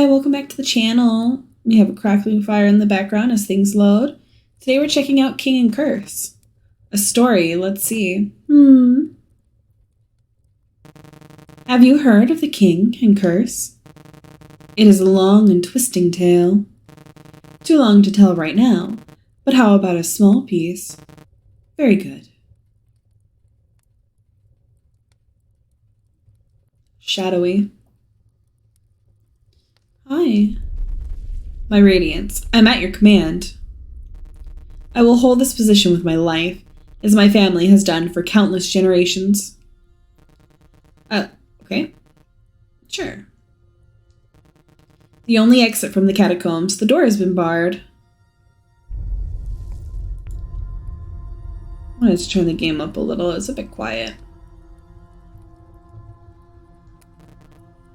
Hi, welcome back to the channel. We have a crackling fire in the background as things load. Today we're checking out King and Curse. A story, let's see. Have you heard of the King and Curse? It is a long and twisting tale. Too long to tell right now, but how about a small piece? Very good. Shadowy. Hi. My Radiance, I'm at your command. I will hold this position with my life, as my family has done for countless generations. Okay. Sure. The only exit from the catacombs, the door has been barred. I wanted to turn the game up a little, it's a bit quiet.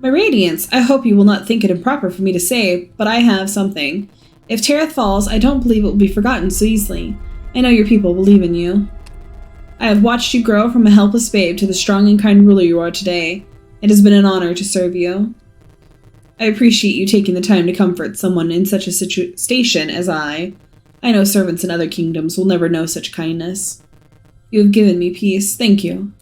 My Radiance, I hope you will not think it improper for me to say, but I have something. If Tirith falls, I don't believe it will be forgotten so easily. I know your people believe in you. I have watched you grow from a helpless babe to the strong and kind ruler you are today. It has been an honor to serve you. I appreciate you taking the time to comfort someone in such a station as I. I know servants in other kingdoms will never know such kindness. You have given me peace. Thank you.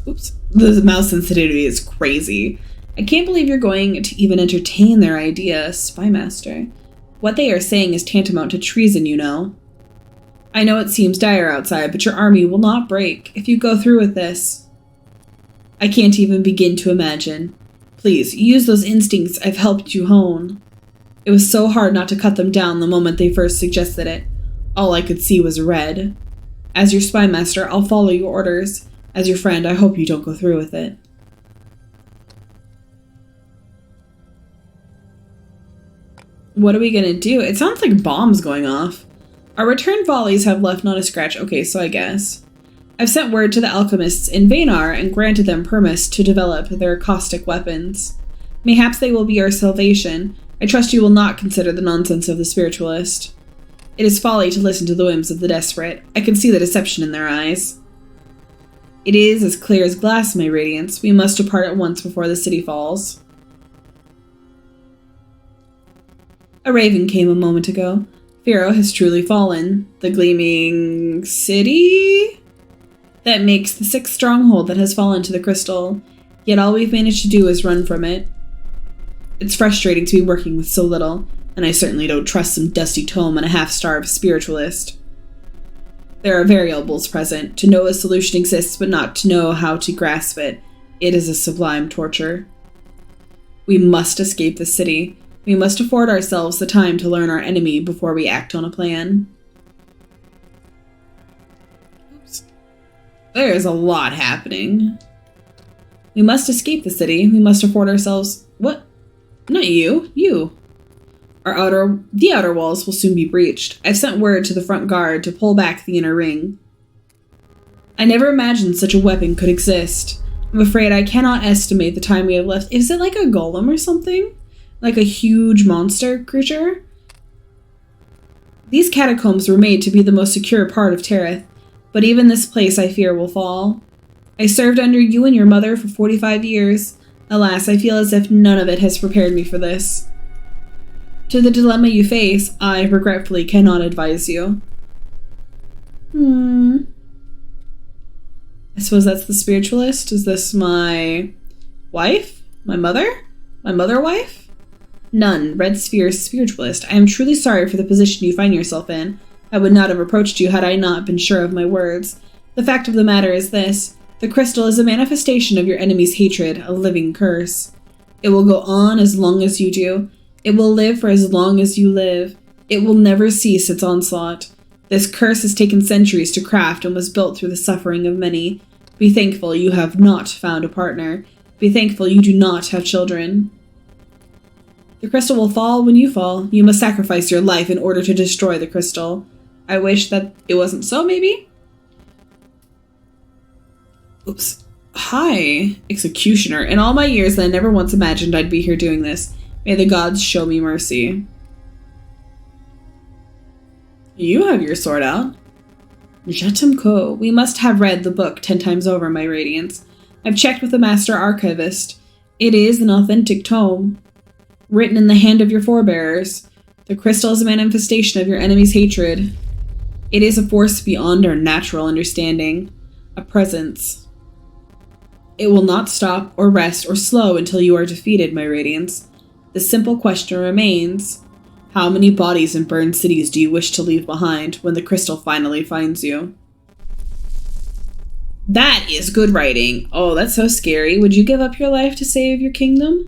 Oops. The mouse sensitivity is crazy. I can't believe you're going to even entertain their idea, Spymaster. What they are saying is tantamount to treason, you know. I know it seems dire outside, but your army will not break if you go through with this. I can't even begin to imagine. Please, use those instincts I've helped you hone. It was so hard not to cut them down the moment they first suggested it. All I could see was red. As your Spymaster, I'll follow your orders. As your friend, I hope you don't go through with it. What are we gonna do? It sounds like bombs going off. Our return volleys have left not a scratch. Okay, so I guess. I've sent word to the alchemists in Vaynar and granted them permission to develop their caustic weapons. Mayhaps they will be our salvation. I trust you will not consider the nonsense of the spiritualist. It is folly to listen to the whims of the desperate. I can see the deception in their eyes. It is as clear as glass, my Radiance. We must depart at once before the city falls. A raven came a moment ago. Pharaoh has truly fallen. The gleaming city? That makes the sixth stronghold that has fallen to the crystal. Yet all we've managed to do is run from it. It's frustrating to be working with so little, and I certainly don't trust some dusty tome and a half-starved spiritualist. There are variables present. To know a solution exists, but not to know how to grasp it. It is a sublime torture. We must escape the city. We must afford ourselves the time to learn our enemy before we act on a plan. Oops. There is a lot happening. We must escape the city. We must afford ourselves... What? Not you. You. The outer walls will soon be breached. I've sent word to the front guard to pull back the inner ring. I never imagined such a weapon could exist. I'm afraid I cannot estimate the time we have left. Is it like a golem or something? Like a huge monster creature? These catacombs were made to be the most secure part of Tirith, but even this place I fear will fall. I served under you and your mother for 45 years. Alas, I feel as if none of it has prepared me for this. To the dilemma you face, I regretfully cannot advise you. I suppose that's the spiritualist. Is this my wife? My mother? My mother-wife? None. Red Sphere spiritualist. I am truly sorry for the position you find yourself in. I would not have approached you had I not been sure of my words. The fact of the matter is this. The crystal is a manifestation of your enemy's hatred, a living curse. It will go on as long as you do. It will live for as long as you live. It will never cease its onslaught. This curse has taken centuries to craft and was built through the suffering of many. Be thankful you have not found a partner. Be thankful you do not have children. The crystal will fall when you fall. You must sacrifice your life in order to destroy the crystal. I wish that it wasn't so, maybe? Oops. Hi, Executioner. In all my years, I never once imagined I'd be here doing this. May the gods show me mercy. You have your sword out. Jetum Ko. We must have read the book 10 times over, my Radiance. I've checked with the Master Archivist. It is an authentic tome, written in the hand of your forebears. The crystal is a manifestation of your enemy's hatred. It is a force beyond our natural understanding, a presence. It will not stop or rest or slow until you are defeated, my Radiance. The simple question remains, how many bodies and burned cities do you wish to leave behind when the crystal finally finds you? That is good writing. Oh, that's so scary. Would you give up your life to save your kingdom?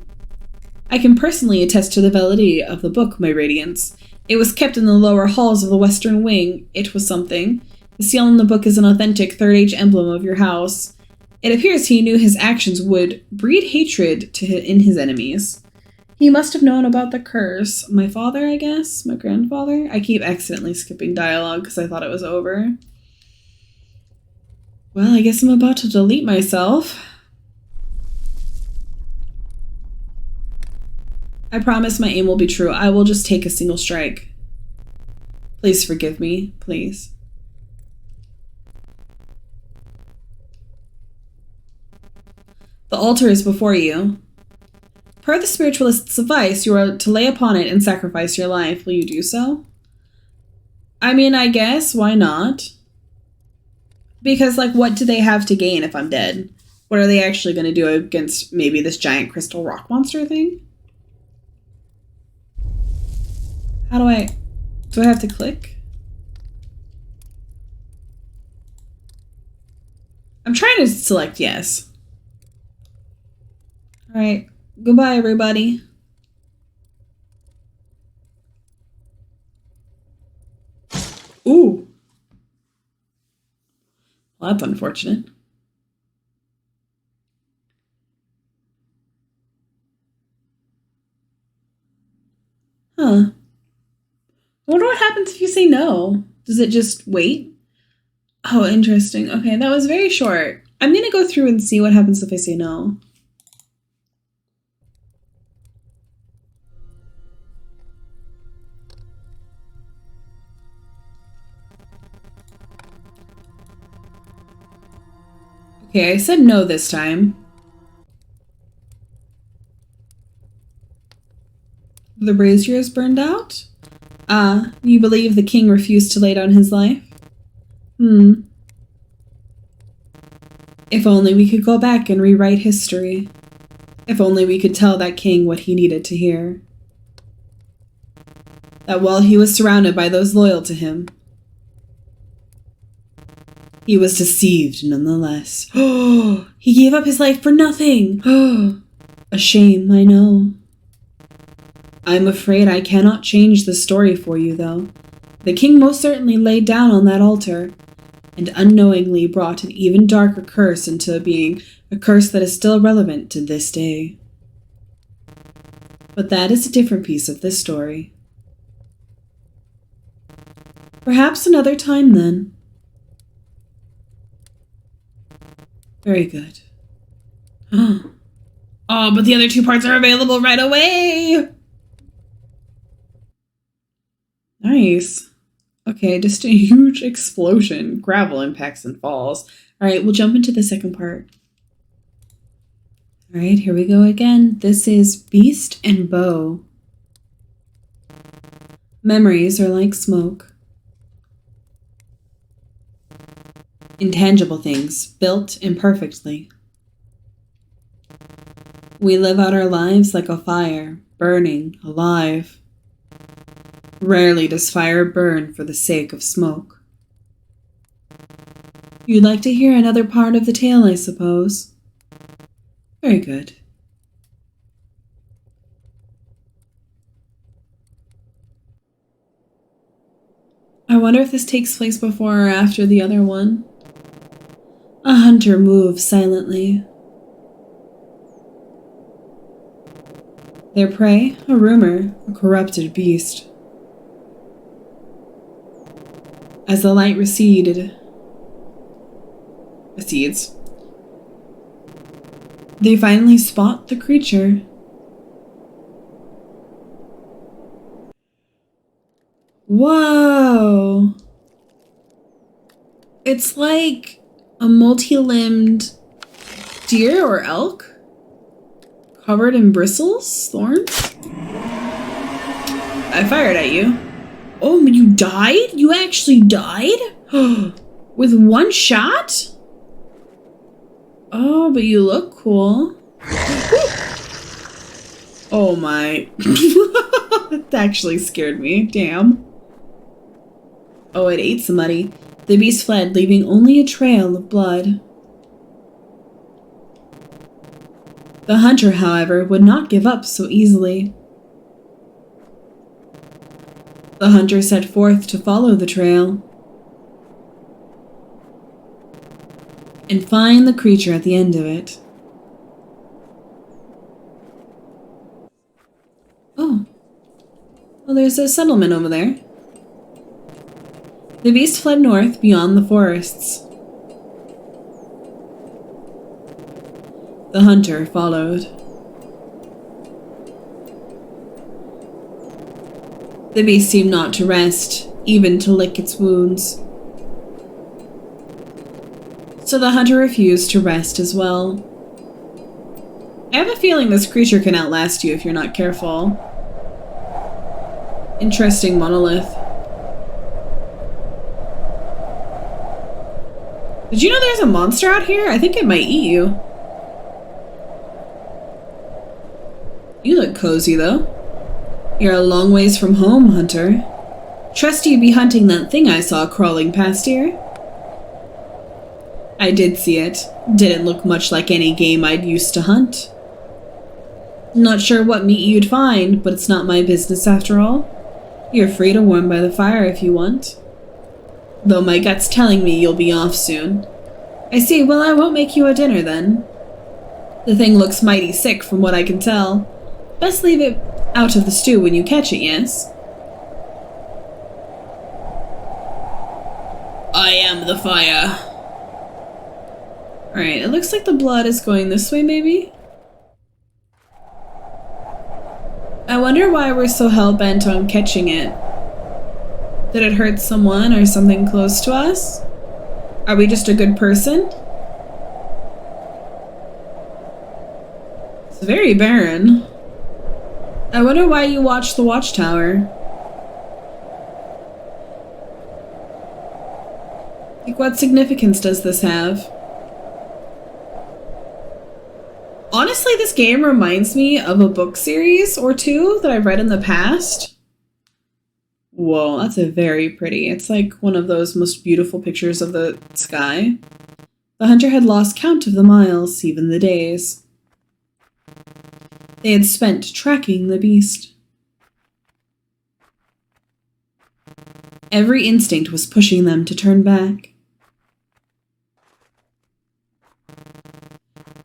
I can personally attest to the validity of the book, my Radiance. It was kept in the lower halls of the Western Wing. It was something. The seal in the book is an authentic Third Age emblem of your house. It appears he knew his actions would breed hatred in his enemies. He must have known about the curse. My father, I guess? My grandfather? I keep accidentally skipping dialogue because I thought it was over. Well, I guess I'm about to delete myself. I promise my aim will be true. I will just take a single strike. Please forgive me, please. The altar is before you. Per the spiritualist's advice, you are to lay upon it and sacrifice your life. Will you do so? I mean, I guess. Why not? Because, like, what do they have to gain if I'm dead? What are they actually going to do against maybe this giant crystal rock monster thing? How do I have to click? I'm trying to select yes. All right. Goodbye, everybody. Ooh. Well, that's unfortunate. Huh. I wonder what happens if you say no. Does it just wait? Oh, interesting. Okay, that was very short. I'm gonna go through and see what happens if I say no. Okay, I said no this time. The brazier is burned out? You believe the king refused to lay down his life? If only we could go back and rewrite history. If only we could tell that king what he needed to hear. That while he was surrounded by those loyal to him, he was deceived nonetheless. Oh, he gave up his life for nothing. Oh, a shame, I know. I'm afraid I cannot change the story for you, though. The king most certainly laid down on that altar, and unknowingly brought an even darker curse into being, a curse that is still relevant to this day. But that is a different piece of this story. Perhaps another time, then. Very good. Oh, but the other two parts are available right away! Nice. Okay, just a huge explosion. Gravel impacts and falls. Alright, we'll jump into the second part. Alright, here we go again. This is Beast and Bow. Memories are like smoke. Intangible things, built imperfectly. We live out our lives like a fire, burning, alive. Rarely does fire burn for the sake of smoke. You'd like to hear another part of the tale, I suppose? Very good. I wonder if this takes place before or after the other one. A hunter moves silently. Their prey, a rumor, a corrupted beast. As the light recedes, they finally spot the creature. Whoa! It's like a multi-limbed deer or elk Covered in bristles? Thorns? I fired at you. Oh, you died? You actually died? With one shot? Oh, but you look cool. Oh my. That actually scared me. Damn. Oh, it ate somebody. The beast fled, leaving only a trail of blood. The hunter, however, would not give up so easily. The hunter set forth to follow the trail and find the creature at the end of it. Oh. Well, there's a settlement over there. The beast fled north beyond the forests. The hunter followed. The beast seemed not to rest, even to lick its wounds. So the hunter refused to rest as well. I have a feeling this creature can outlast you if you're not careful. Interesting monolith. Did you know there's a monster out here? I think it might eat you. You look cozy, though. You're a long ways from home, hunter. Trust you be hunting that thing I saw crawling past here? I did see it. Didn't look much like any game I'd used to hunt. Not sure what meat you'd find, but it's not my business after all. You're free to warm by the fire if you want. Though my gut's telling me you'll be off soon. I see, well, I won't make you a dinner then. The thing looks mighty sick from what I can tell. Best leave it out of the stew when you catch it, yes? I am the fire. Alright, it looks like the blood is going this way, maybe? I wonder why we're so hell-bent on catching it. Did it hurt someone or something close to us? Are we just a good person? It's very barren. I wonder why you watch the watchtower. Like, what significance does this have? Honestly, this game reminds me of a book series or two that I've read in the past. Whoa, that's a very pretty. It's like one of those most beautiful pictures of the sky. The hunter had lost count of the miles, even the days they had spent tracking the beast. Every instinct was pushing them to turn back.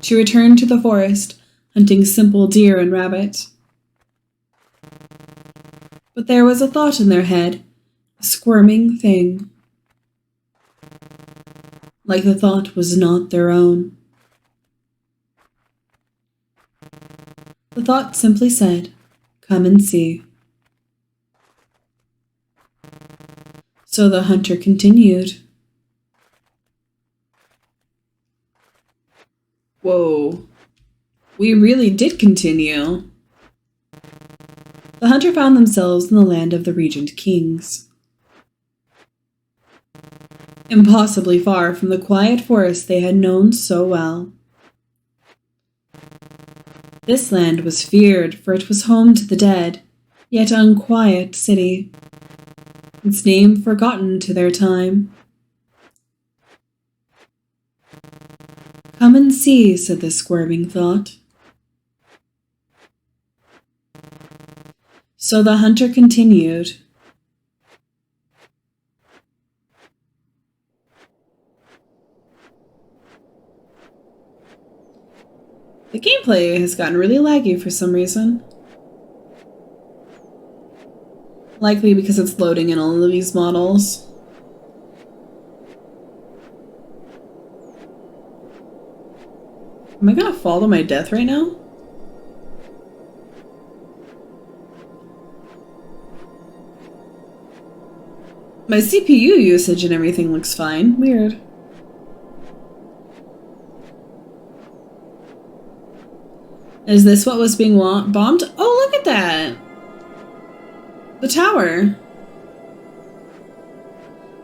To return to the forest, hunting simple deer and rabbit. But there was a thought in their head, a squirming thing. Like the thought was not their own. The thought simply said, "Come and see." So the hunter continued. Whoa. We really did continue. The hunter found themselves in the land of the Regent Kings. Impossibly far from the quiet forest they had known so well. This land was feared, for it was home to the dead, yet unquiet city, its name forgotten to their time. "Come and see," said the squirming thought. So the hunter continued. The gameplay has gotten really laggy for some reason. Likely because it's loading in all of these models. Am I gonna fall to my death right now? My CPU usage and everything looks fine. Weird. Is this what was being bombed? Oh, look at that! The tower.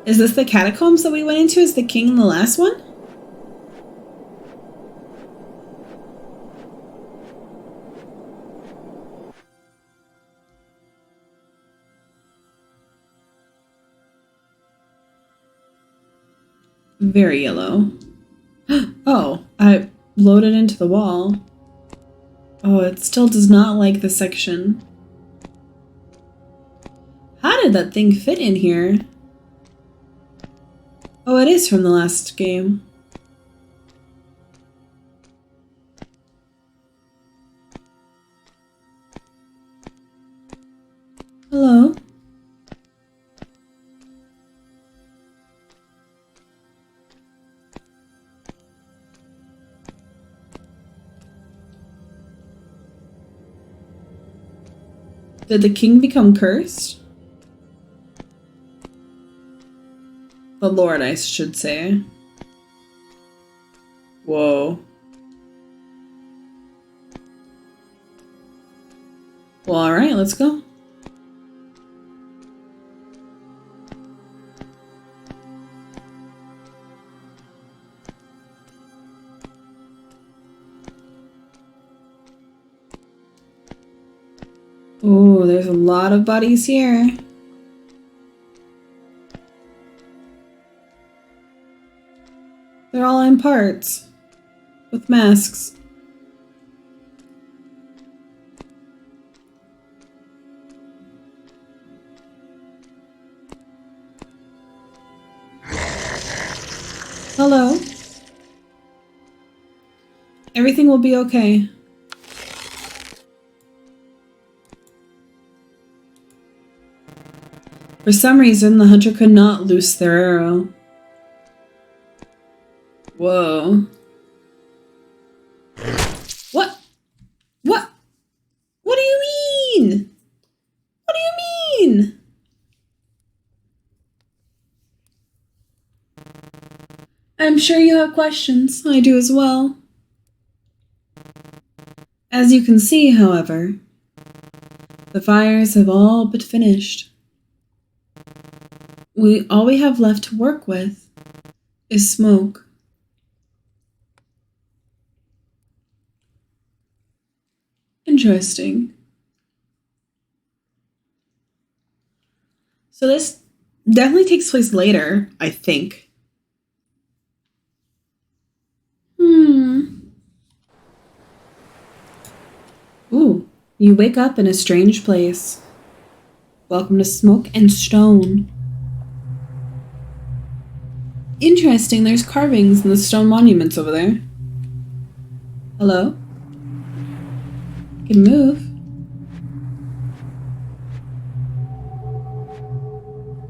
Is this the catacombs that we went into as the king in the last one? Very yellow. Oh, I loaded into the wall. Oh, it still does not like this section. How did that thing fit in here? Oh, it is from the last game. Hello? Did the king become cursed? The Lord, I should say. Whoa. Well, alright, let's go. Oh, there's a lot of bodies here. They're all in parts, with masks. Hello. Everything will be okay. For some reason, the hunter could not loose their arrow. Whoa. What? What? What do you mean? What do you mean? I'm sure you have questions. I do as well. As you can see, however, the fires have all but finished. All we have left to work with is smoke. Interesting. So this definitely takes place later, I think. Ooh, you wake up in a strange place. Welcome to Smoke and Stone. Interesting, there's carvings in the stone monuments over there. Hello? You can move.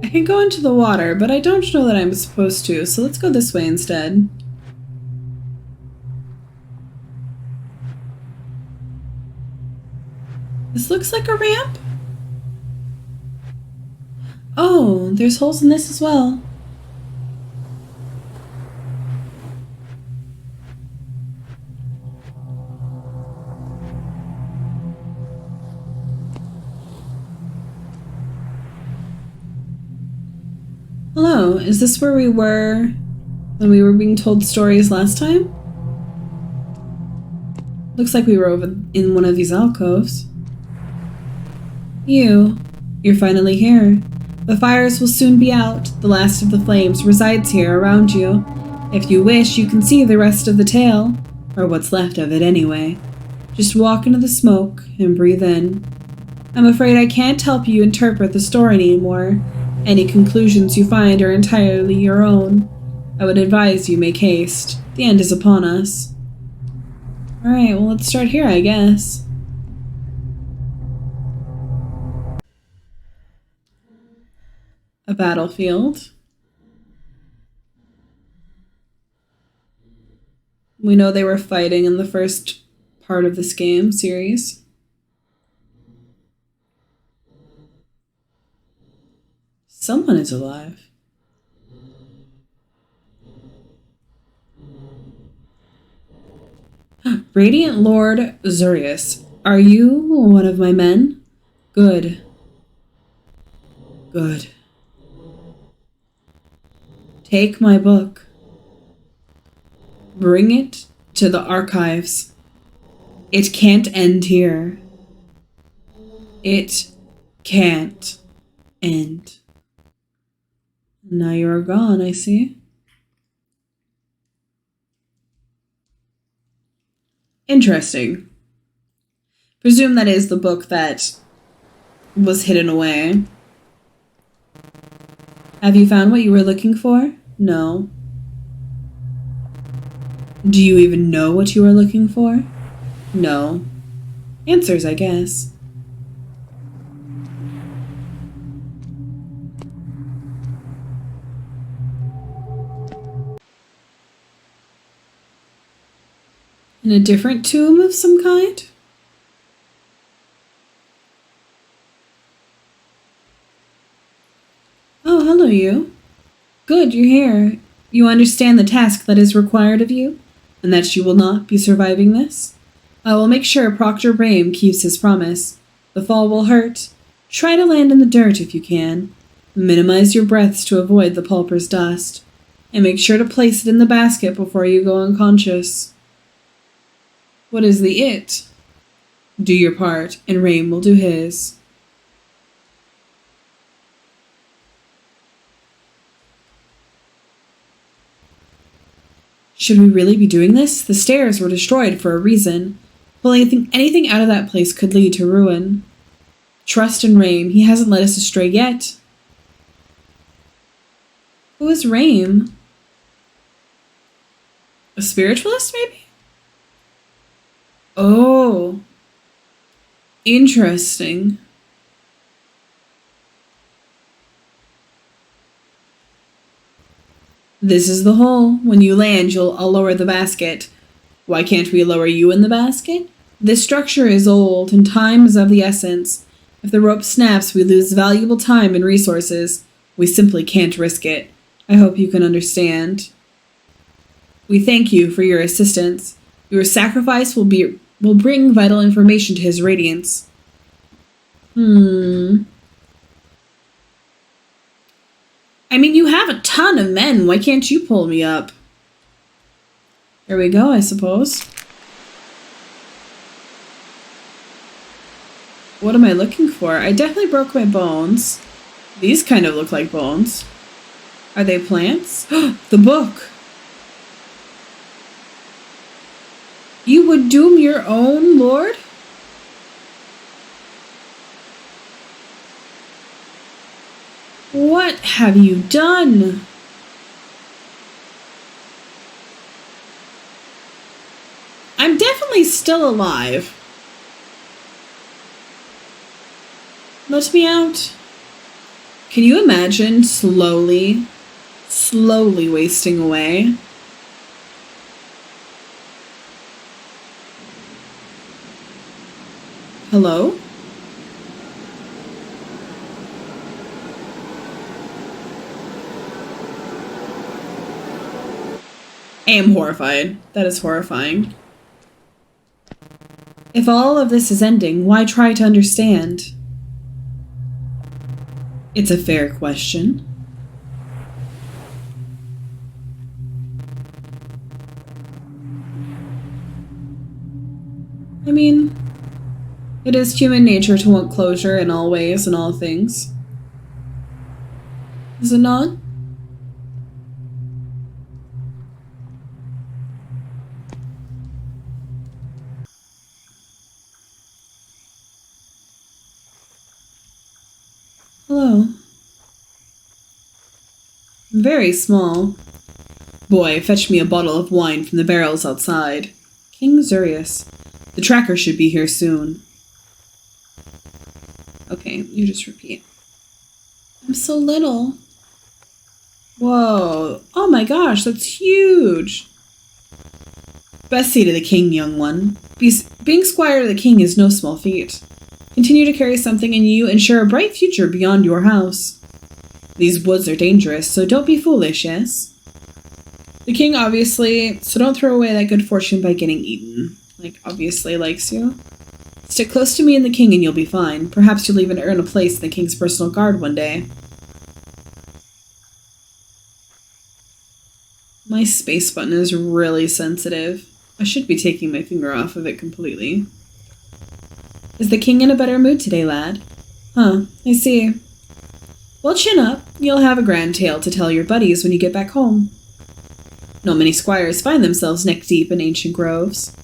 I can go into the water, but I don't know that I'm supposed to, so let's go this way instead. This looks like a ramp? Oh, there's holes in this as well. Hello, is this where we were when we were being told stories last time? Looks like we were over in one of these alcoves. You're finally here. The fires will soon be out. The last of the flames resides here around you. If you wish, you can see the rest of the tale, or what's left of it anyway. Just walk into the smoke and breathe in. I'm afraid I can't help you interpret the story anymore. Any conclusions you find are entirely your own. I would advise you make haste. The end is upon us. Alright, well let's start here, I guess. A battlefield. We know they were fighting in the first part of this game series. Someone is alive. Radiant Lord Zurius, are you one of my men? Good. Good. Take my book. Bring it to the archives. It can't end here. It can't end. Now you are gone, I see. Interesting. Presume that is the book that was hidden away. Have you found what you were looking for? No. Do you even know what you were looking for? No. Answers, I guess. In a different tomb of some kind? Oh, hello, you. Good, you're here. You understand the task that is required of you, and that you will not be surviving this? I will make sure Proctor Brame keeps his promise. The fall will hurt. Try to land in the dirt if you can. Minimize your breaths to avoid the pulper's dust. And make sure to place it in the basket before you go unconscious. What is the it? Do your part, and Rame will do his. Should we really be doing this? The stairs were destroyed for a reason. Pulling anything out of that place could lead to ruin. Trust in Rame. He hasn't led us astray yet. Who is Rame? A spiritualist, maybe? Oh. Interesting. This is the hole. When you land, I'll lower the basket. Why can't we lower you in the basket? This structure is old, and time is of the essence. If the rope snaps, we lose valuable time and resources. We simply can't risk it. I hope you can understand. We thank you for your assistance. Your sacrifice will bring vital information to his radiance. I mean, you have a ton of men. Why can't you pull me up? There we go, I suppose. What am I looking for? I definitely broke my bones. These kind of look like bones. Are they plants? The book! You would doom your own lord? What have you done? I'm definitely still alive. Let me out. Can you imagine slowly wasting away? Hello? I am horrified. That is horrifying. If all of this is ending, why try to understand? It's a fair question. I mean, it is human nature to want closure in all ways and all things. Is it not? Hello. Very small. Boy, fetch me a bottle of wine from the barrels outside. King Zurius. The tracker should be here soon. Okay, you just repeat. I'm so little. Whoa. Oh my gosh, that's huge. Best seat of the king, young one. Being squire to the king is no small feat. Continue to carry something in you and share a bright future beyond your house. These woods are dangerous, so don't be foolish, yes? The king, obviously, so don't throw away that good fortune by getting eaten. Like, obviously likes you. Stick close to me and the king and you'll be fine. Perhaps you'll even earn a place in the king's personal guard one day. My space button is really sensitive. I should be taking my finger off of it completely. Is the king in a better mood today, lad? Huh, I see. Well, chin up. You'll have a grand tale to tell your buddies when you get back home. Not many squires find themselves neck-deep in ancient groves.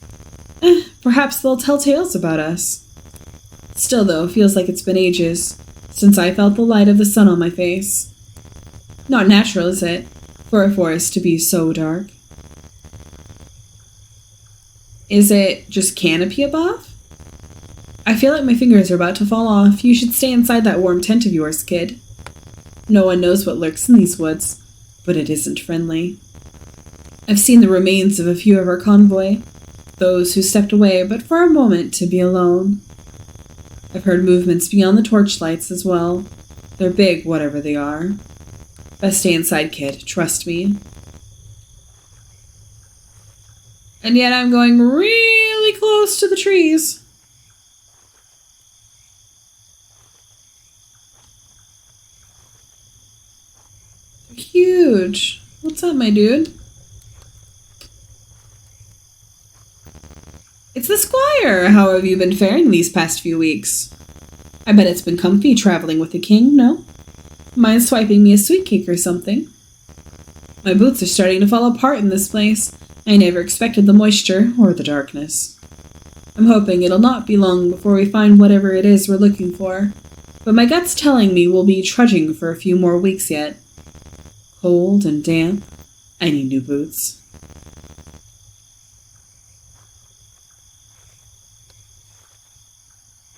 Perhaps they'll tell tales about us. Still, though, feels like it's been ages since I felt the light of the sun on my face. Not natural, is it, for a forest to be so dark? Is it just canopy above? I feel like my fingers are about to fall off. You should stay inside that warm tent of yours, kid. No one knows what lurks in these woods, but it isn't friendly. I've seen the remains of a few of our convoy, those who stepped away but for a moment to be alone. I've heard movements beyond the torchlights as well. They're big, whatever they are. Best stay inside, kid. Trust me. And yet I'm going really close to the trees. Huge. What's up, my dude? It's the squire! How have you been faring these past few weeks? I bet it's been comfy traveling with the king, no? Mind swiping me a sweet cake or something? My boots are starting to fall apart in this place. I never expected the moisture or the darkness. I'm hoping it'll not be long before we find whatever it is we're looking for, but my gut's telling me we'll be trudging for a few more weeks yet. Cold and damp. I need new boots.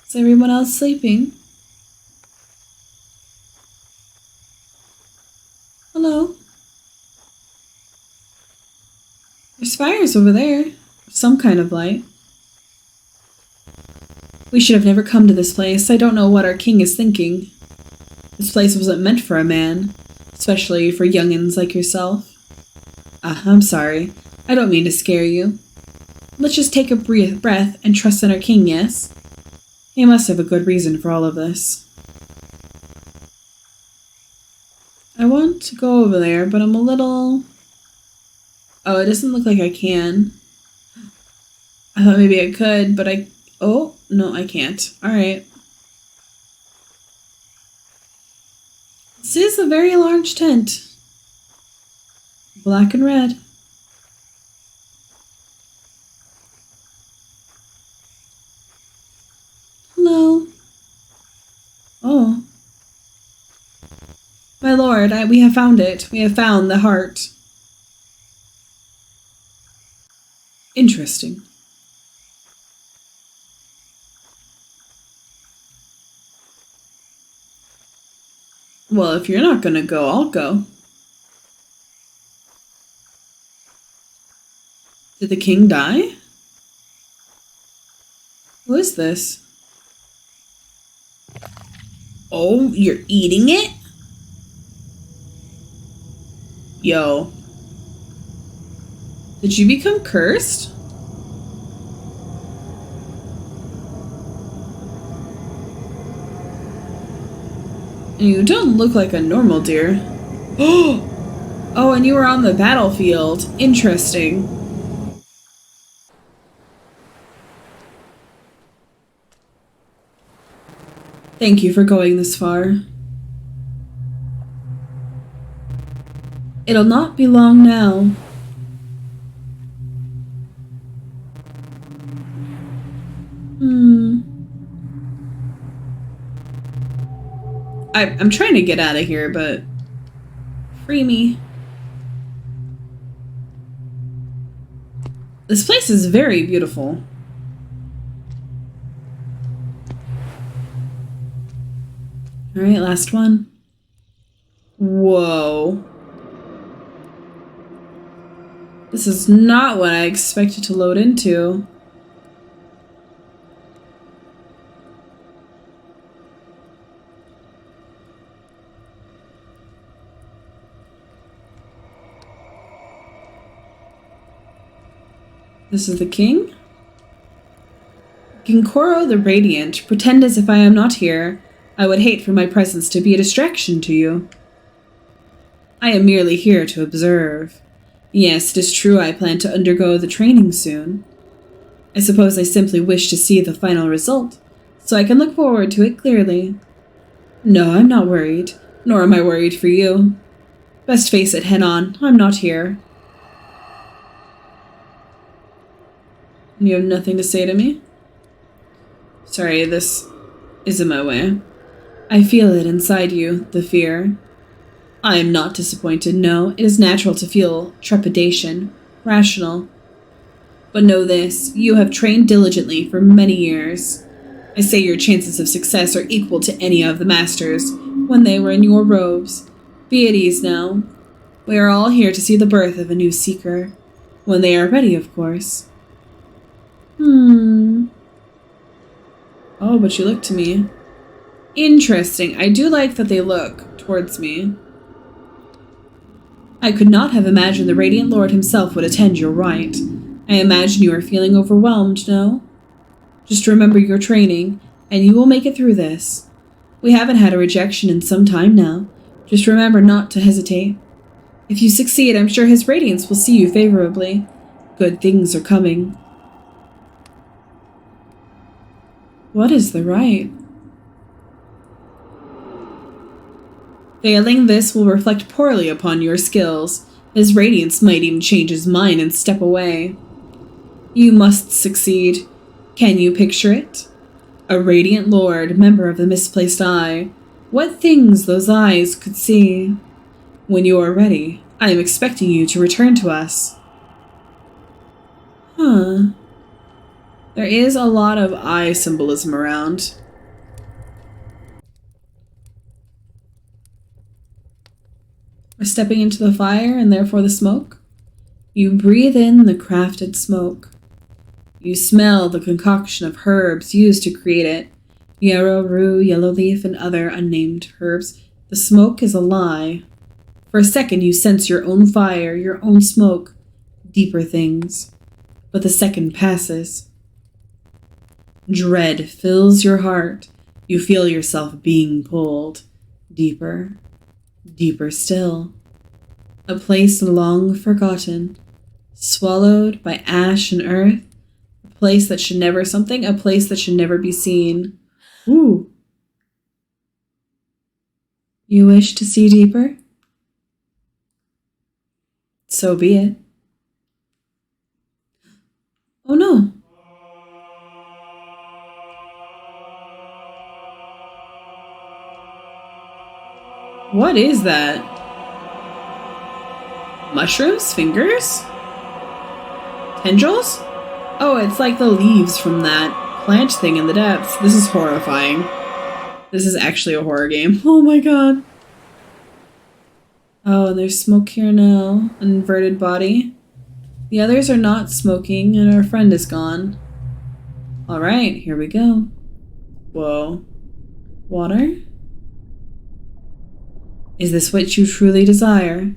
Is everyone else sleeping? Hello? There's fires over there. Some kind of light. We should have never come to this place. I don't know what our king is thinking. This place wasn't meant for a man, especially for young'uns like yourself. I'm sorry. I don't mean to scare you. Let's just take a breath and trust in our king, yes? He must have a good reason for all of this. I want to go over there, but I'm a little... Oh, it doesn't look like I can. I thought maybe I could, but I... Oh, no, I can't. Alright. This is a very large tent. Black and red. Hello. Oh. My lord, we have found it. We have found the heart. Interesting. Well, if you're not gonna go, I'll go. Did the king die? Who is this? Oh, you're eating it? Yo. Did you become cursed? You don't look like a normal deer. Oh, and you were on the battlefield. Interesting. Thank you for going this far. It'll not be long now. I'm trying to get out of here, but free me. This place is very beautiful. Alright, last one. Whoa. This is not what I expected to load into. This is the king? Kinkoro the Radiant, pretend as if I am not here. I would hate for my presence to be a distraction to you. I am merely here to observe. Yes, it is true I plan to undergo the training soon. I suppose I simply wish to see the final result, so I can look forward to it clearly. No, I'm not worried, nor am I worried for you. Best face it head on, I'm not here. You have nothing to say to me? Sorry, this is in my way. I feel it inside you, the fear. I am not disappointed, no. It is natural to feel trepidation, rational. But know this, you have trained diligently for many years. I say your chances of success are equal to any of the masters when they were in your robes. Be at ease now. We are all here to see the birth of a new seeker. When they are ready, of course. Oh, but you look to me. Interesting. I do like that they look towards me. I could not have imagined the Radiant Lord himself would attend your rite. I imagine you are feeling overwhelmed, no? Just remember your training, and you will make it through this. We haven't had a rejection in some time now. Just remember not to hesitate. If you succeed, I'm sure his radiance will see you favorably. Good things are coming. What is the rite? Failing this will reflect poorly upon your skills. His radiance might even change his mind and step away. You must succeed. Can you picture it? A radiant lord, member of the misplaced eye. What things those eyes could see. When you are ready, I am expecting you to return to us. There is a lot of eye symbolism around. We're stepping into the fire and therefore the smoke. You breathe in the crafted smoke. You smell the concoction of herbs used to create it. Yarrow, rue, yellow leaf, and other unnamed herbs. The smoke is a lie. For a second you sense your own fire, your own smoke, deeper things. But the second passes. Dread fills your heart. You feel yourself being pulled. Deeper, deeper still. A place long forgotten. Swallowed by ash and earth. A place that should never be seen. Ooh. You wish to see deeper? So be it. Oh no. What is that? Mushrooms? Fingers? Tendrils? Oh, it's like the leaves from that plant thing in the depths. This is horrifying. This is actually a horror game. Oh my god. Oh, and there's smoke here now. An inverted body. The others are not smoking, and our friend is gone. Alright, here we go. Whoa. Water? Is this what you truly desire?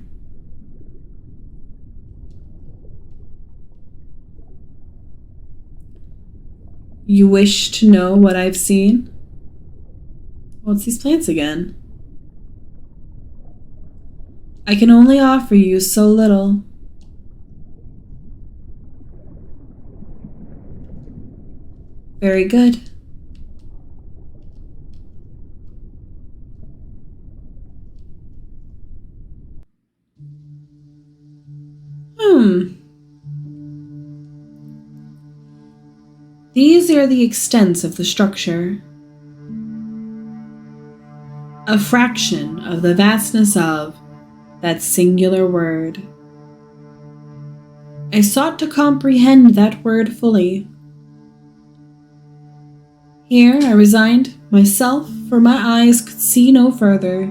You wish to know what I've seen? Well, it's these plants again. I can only offer you so little. Very good. These are the extents of the structure. A fraction of the vastness of that singular word. I sought to comprehend that word fully. Here I resigned myself, for my eyes could see no further.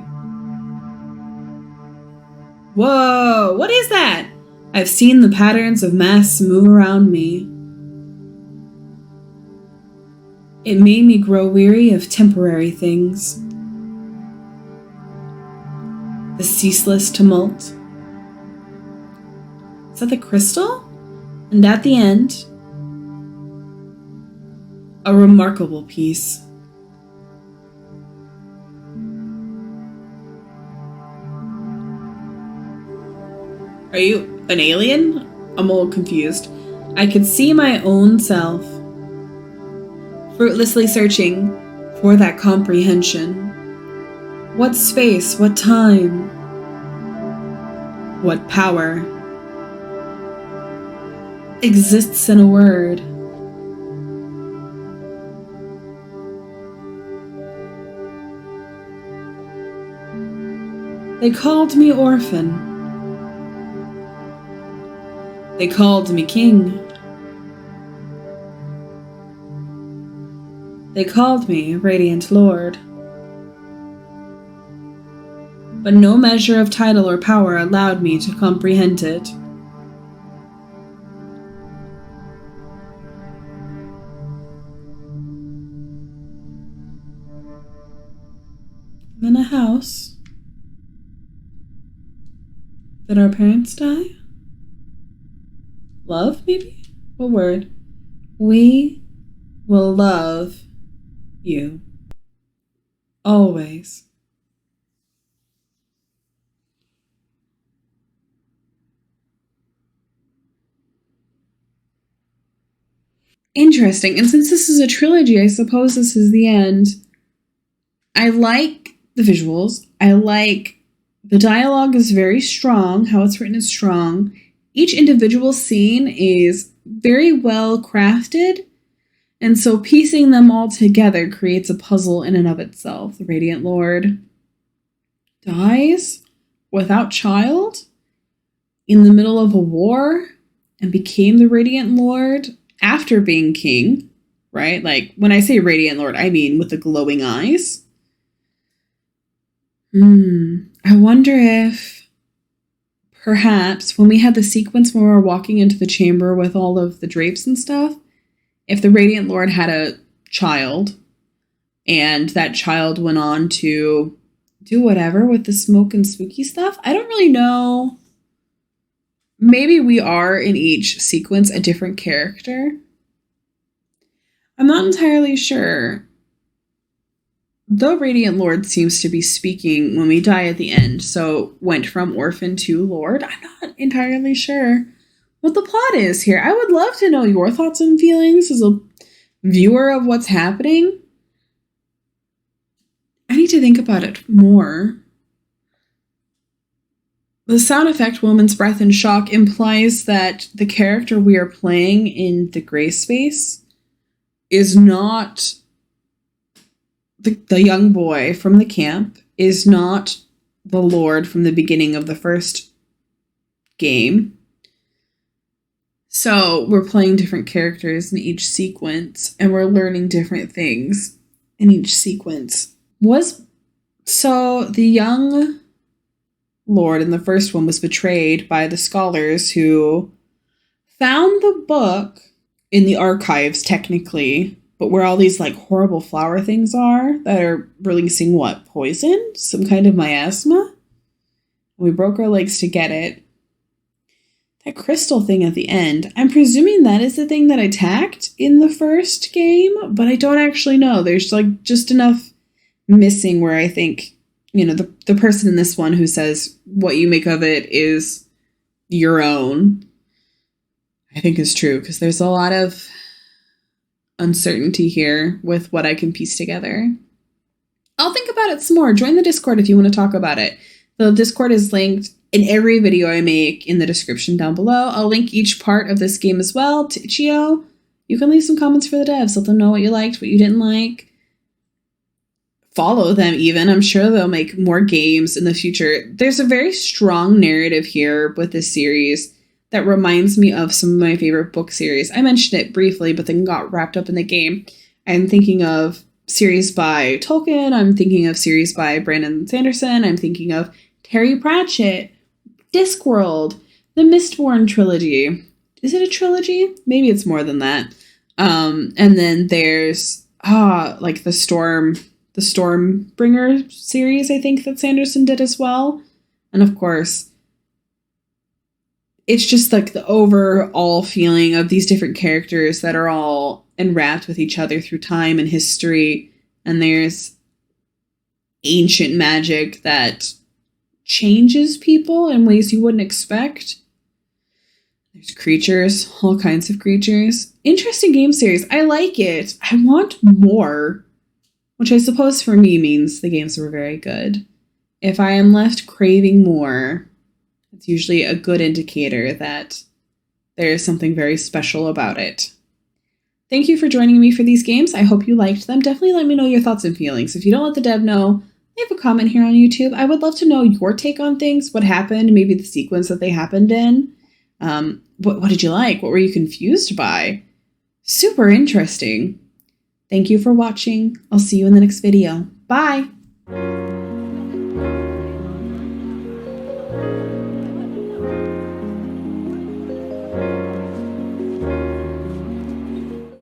Whoa, what is that? I've seen the patterns of mass move around me. It made me grow weary of temporary things. The ceaseless tumult. Is that the crystal? And at the end, A remarkable piece. Are you an alien? I'm a little confused. I could see my own self, fruitlessly searching for that comprehension. What space, what time, what power exists in a word? They called me orphan. They called me king. They called me radiant lord. But no measure of title or power allowed me to comprehend it. I'm in a house. Did our parents die? Love, maybe? What word? We will love you. Always. Interesting. And since this is a trilogy, I suppose this is the end. I like the visuals. I like the dialogue is very strong. How it's written is strong. Each individual scene is very well crafted. And so piecing them all together creates a puzzle in and of itself. The Radiant Lord dies without child in the middle of a war and became the Radiant Lord after being king, right? Like, when I say Radiant Lord, I mean with the glowing eyes. I wonder if perhaps when we had the sequence when we were walking into the chamber with all of the drapes and stuff, if the Radiant Lord had a child and that child went on to do whatever with the smoke and spooky stuff, I don't really know. Maybe we are in each sequence a different character. I'm not entirely sure. The Radiant Lord seems to be speaking when we die at the end, so went from orphan to lord. I'm not entirely sure what the plot is here. I would love to know your thoughts and feelings as a viewer of what's happening. I need to think about it more. The sound effect Woman's Breath in Shock implies that the character we are playing in the gray space is not the young boy from the camp, is not the Lord from the beginning of the first game. So we're playing different characters in each sequence, and we're learning different things in each sequence. So the young Lord in the first one was betrayed by the scholars who found the book in the archives, technically, but where all these like horrible flower things are that are releasing what? Poison? Some kind of miasma? We broke our legs to get it. That crystal thing at the end, I'm presuming that is the thing that attacked in the first game, but I don't actually know. There's like just enough missing where I think, you know, the person in this one who says what you make of it is your own, I think is true, because there's a lot of uncertainty here with what I can piece together. I'll think about it some more. Join the Discord if you want to talk about it. The Discord is linked in every video I make in the description down below. I'll link each part of this game as well to Itch.io. You can leave some comments for the devs. Let them know what you liked, what you didn't like. Follow them even. I'm sure they'll make more games in the future. There's a very strong narrative here with this series that reminds me of some of my favorite book series. I mentioned it briefly, but then got wrapped up in the game. I'm thinking of series by Tolkien. I'm thinking of series by Brandon Sanderson. I'm thinking of Terry Pratchett, Discworld, the Mistborn trilogy. Is it a trilogy? Maybe it's more than that. And then there's like the Stormbringer series, I think, that Sanderson did as well. And of course, it's just like the overall feeling of these different characters that are all enwrapped with each other through time and history, and there's ancient magic that changes people in ways you wouldn't expect. There's creatures, all kinds of creatures. Interesting game series. I like it. I want more, which I suppose for me means the games were very good. If I am left craving more, it's usually a good indicator that there is something very special about it. Thank you for joining me for these games. I hope you liked them. Definitely let me know your thoughts and feelings. If you don't let the dev know, leave a comment here on YouTube. I would love to know your take on things, what happened, maybe the sequence that they happened in. What did you like? What were you confused by? Super interesting. Thank you for watching. I'll see you in the next video. Bye!